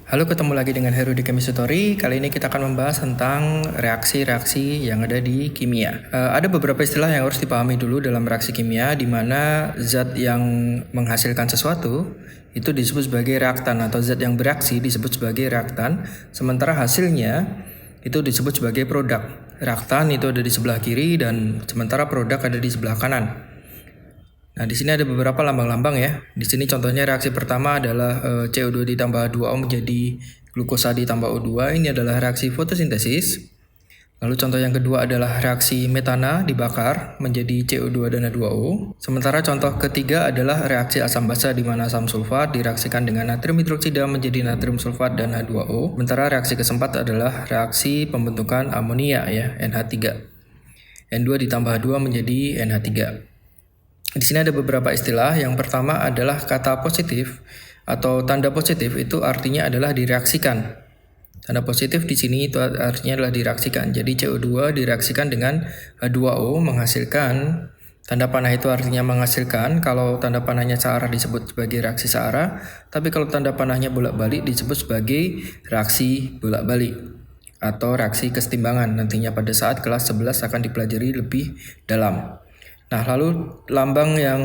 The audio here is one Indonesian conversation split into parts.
Halo, ketemu lagi dengan Heru di Chemistry Tutori. Kali ini kita akan membahas tentang reaksi-reaksi yang ada di kimia. Ada beberapa istilah yang harus dipahami dulu dalam reaksi kimia, di mana zat yang menghasilkan sesuatu itu disebut sebagai reaktan, atau zat yang bereaksi disebut sebagai reaktan, sementara hasilnya itu disebut sebagai produk. Reaktan itu ada di sebelah kiri dan sementara produk ada di sebelah kanan. Nah, di sini ada beberapa lambang-lambang ya. Di sini contohnya reaksi pertama adalah CO2 ditambah 2O menjadi glukosa ditambah O2. Ini adalah reaksi fotosintesis. Lalu contoh yang kedua adalah reaksi metana dibakar menjadi CO2 dan H2O. Sementara contoh ketiga adalah reaksi asam basa di mana asam sulfat direaksikan dengan natrium hidroksida menjadi natrium sulfat dan H2O. Sementara reaksi keempat adalah reaksi pembentukan amonia ya, NH3. N2 ditambah 2 menjadi NH3. Di sini ada beberapa istilah. Yang pertama adalah kata positif atau tanda positif, itu artinya adalah direaksikan. Tanda positif di sini itu artinya adalah direaksikan. Jadi CO2 direaksikan dengan H2O menghasilkan, tanda panah itu artinya menghasilkan. Kalau tanda panahnya searah disebut sebagai reaksi searah, tapi kalau tanda panahnya bolak-balik disebut sebagai reaksi bolak-balik atau reaksi kesetimbangan. Nantinya pada saat kelas 11 akan dipelajari lebih dalam. Nah, lalu lambang yang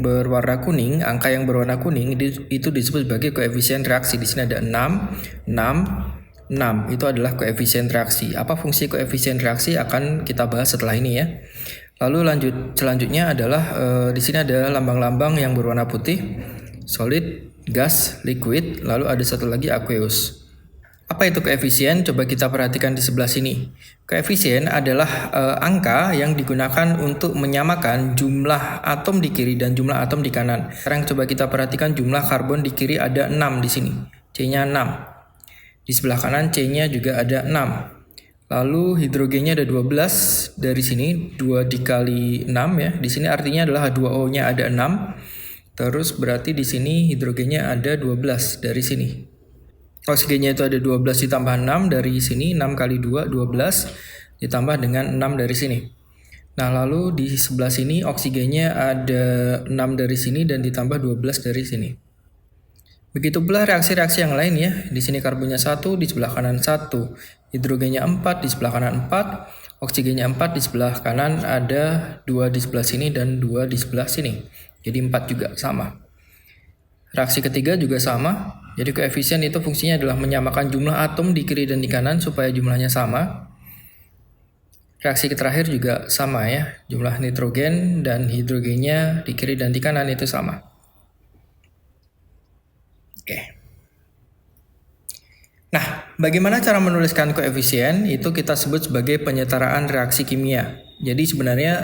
berwarna kuning, angka yang berwarna kuning itu disebut sebagai koefisien reaksi. Di sini ada 6, 6, 6. Itu adalah koefisien reaksi. Apa fungsi koefisien reaksi akan kita bahas setelah ini ya. Lalu selanjutnya adalah di sini ada lambang-lambang yang berwarna putih, solid, gas, liquid, lalu ada satu lagi aqueous. Apa itu koefisien? Coba kita perhatikan di sebelah sini. Koefisien adalah angka yang digunakan untuk menyamakan jumlah atom di kiri dan jumlah atom di kanan. Sekarang coba kita perhatikan jumlah karbon di kiri ada 6 di sini. C-nya 6. Di sebelah kanan C-nya juga ada 6. Lalu hidrogennya ada 12 dari sini, 2 dikali 6 ya. Di sini artinya adalah H2O-nya ada 6. Terus berarti di sini hidrogennya ada 12 dari sini. Oksigennya itu ada 12 ditambah 6 dari sini, 6 kali 2, 12 ditambah dengan 6 dari sini. Nah, lalu di sebelah sini oksigennya ada 6 dari sini dan ditambah 12 dari sini. Begitu pula reaksi-reaksi yang lain ya. Di sini karbonnya 1, di sebelah kanan 1. Hidrogennya 4, di sebelah kanan 4. Oksigennya 4, di sebelah kanan ada 2 di sebelah sini dan 2 di sebelah sini. Jadi 4 juga sama. Reaksi ketiga juga sama. Jadi koefisien itu fungsinya adalah menyamakan jumlah atom di kiri dan di kanan supaya jumlahnya sama. Reaksi terakhir juga sama ya. Jumlah nitrogen dan hidrogennya di kiri dan di kanan itu sama. Oke. Nah, bagaimana cara menuliskan koefisien? Itu kita sebut sebagai penyetaraan reaksi kimia. Jadi sebenarnya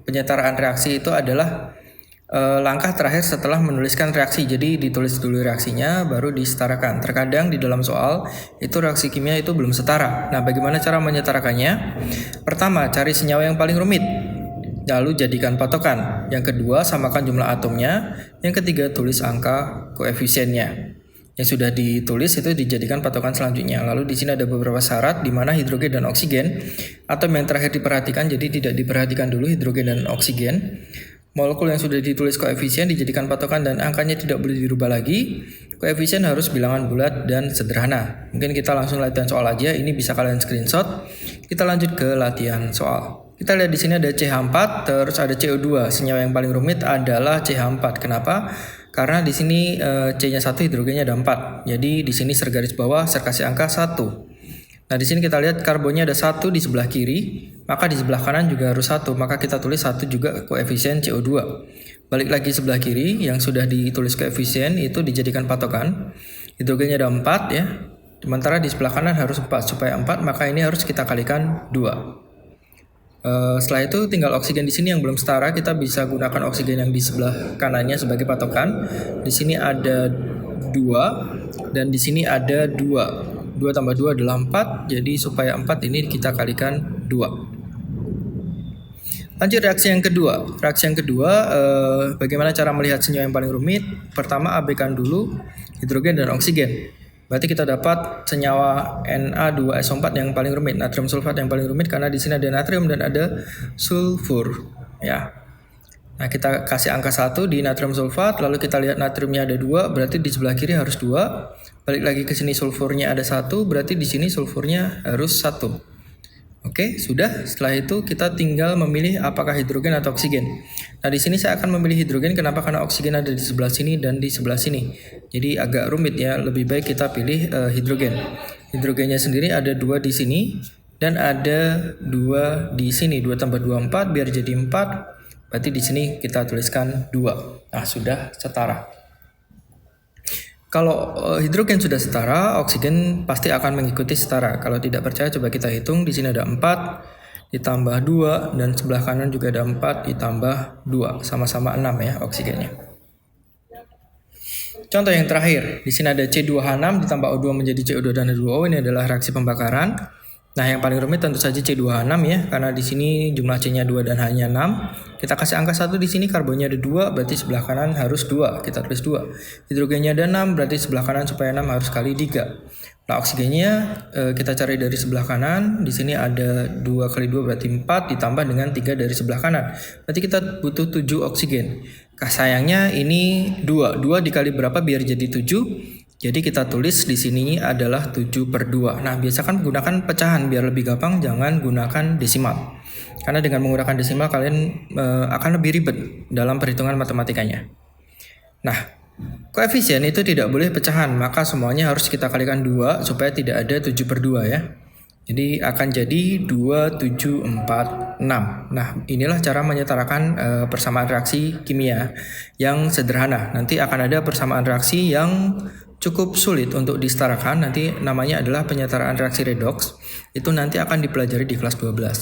penyetaraan reaksi itu adalah langkah terakhir setelah menuliskan reaksi. Jadi ditulis dulu reaksinya baru disetarakan. Terkadang di dalam soal itu reaksi kimia itu belum setara. Nah, bagaimana cara menyetarakannya? Pertama, cari senyawa yang paling rumit, lalu jadikan patokan. Yang kedua, samakan jumlah atomnya. Yang ketiga, tulis angka koefisiennya. Yang sudah ditulis itu dijadikan patokan selanjutnya. Lalu di sini ada beberapa syarat di mana hidrogen dan oksigen atom yang terakhir diperhatikan, jadi tidak diperhatikan dulu hidrogen dan oksigen. Molekul yang sudah ditulis koefisien dijadikan patokan dan angkanya tidak boleh dirubah lagi. Koefisien harus bilangan bulat dan sederhana. Mungkin kita langsung latihan soal aja. Ini bisa kalian screenshot. Kita lanjut ke latihan soal. Kita lihat di sini ada CH4, terus ada CO2. Senyawa yang paling rumit adalah CH4. Kenapa? Karena di sini C-nya 1, hidrogennya ada 4. Jadi di sini sergaris bawah, serkasih angka 1. Nah, di sini kita lihat karbonnya ada 1 di sebelah kiri, maka di sebelah kanan juga harus 1, maka kita tulis 1 juga koefisien CO2. Balik lagi sebelah kiri, yang sudah ditulis koefisien itu dijadikan patokan. Hidrogennya ada 4 ya, sementara di sebelah kanan harus 4, supaya 4 maka ini harus kita kalikan 2. Setelah itu tinggal oksigen di sini yang belum setara, kita bisa gunakan oksigen yang di sebelah kanannya sebagai patokan. Di sini ada 2 dan di sini ada 2. 2 tambah 2 adalah 4, jadi supaya 4 ini kita kalikan 2. Lanjut reaksi yang kedua. Reaksi yang kedua, bagaimana cara melihat senyawa yang paling rumit? Pertama, abaikan dulu hidrogen dan oksigen. Berarti kita dapat senyawa Na2SO4 yang paling rumit, natrium sulfat yang paling rumit karena di sini ada natrium dan ada sulfur, ya. Nah, kita kasih angka 1 di natrium sulfat, lalu kita lihat natriumnya ada 2, berarti di sebelah kiri harus 2. Balik lagi ke sini sulfurnya ada 1, berarti di sini sulfurnya harus 1. Oke, sudah. Setelah itu kita tinggal memilih apakah hidrogen atau oksigen. Nah, di sini saya akan memilih hidrogen. Kenapa? Karena oksigen ada di sebelah sini dan di sebelah sini. Jadi agak rumit ya. Lebih baik kita pilih hidrogen. Hidrogennya sendiri ada 2 di sini dan ada 2 di sini. 2 tambah 2 4, biar jadi 4. Berarti di sini kita tuliskan 2. Nah, sudah setara. Kalau hidrogen sudah setara, oksigen pasti akan mengikuti setara. Kalau tidak percaya, coba kita hitung. Di sini ada 4 ditambah 2 dan sebelah kanan juga ada 4 ditambah 2. Sama-sama 6 ya oksigennya. Contoh yang terakhir, di sini ada C2H6 ditambah O2 menjadi CO2 dan H2O. Ini adalah reaksi pembakaran. Nah, yang paling rumit tentu saja C2H6 ya, karena di sini jumlah C-nya 2 dan H-nya 6. Kita kasih angka 1 di sini, karbonnya ada 2, berarti sebelah kanan harus 2. Kita tulis 2. Hidrogennya ada 6, berarti sebelah kanan supaya 6 harus kali 3. Nah, oksigennya kita cari dari sebelah kanan. Di sini ada 2 kali 2 berarti 4 ditambah dengan 3 dari sebelah kanan. Berarti kita butuh 7 oksigen. Sayangnya ini 2. 2 dikali berapa biar jadi 7? Jadi kita tulis di sini adalah 7/2. Nah, biasakan menggunakan pecahan biar lebih gampang, jangan gunakan desimal. Karena dengan menggunakan desimal kalian akan lebih ribet dalam perhitungan matematikanya. Nah, koefisien itu tidak boleh pecahan, maka semuanya harus kita kalikan 2 supaya tidak ada 7/2 ya. Jadi akan jadi 2, 7, 4, 6. Nah, inilah cara menyetarakan persamaan reaksi kimia yang sederhana. Nanti akan ada persamaan reaksi yang cukup sulit untuk disetarakan. Nanti namanya adalah penyetaraan reaksi redoks. Itu nanti akan dipelajari di kelas 12.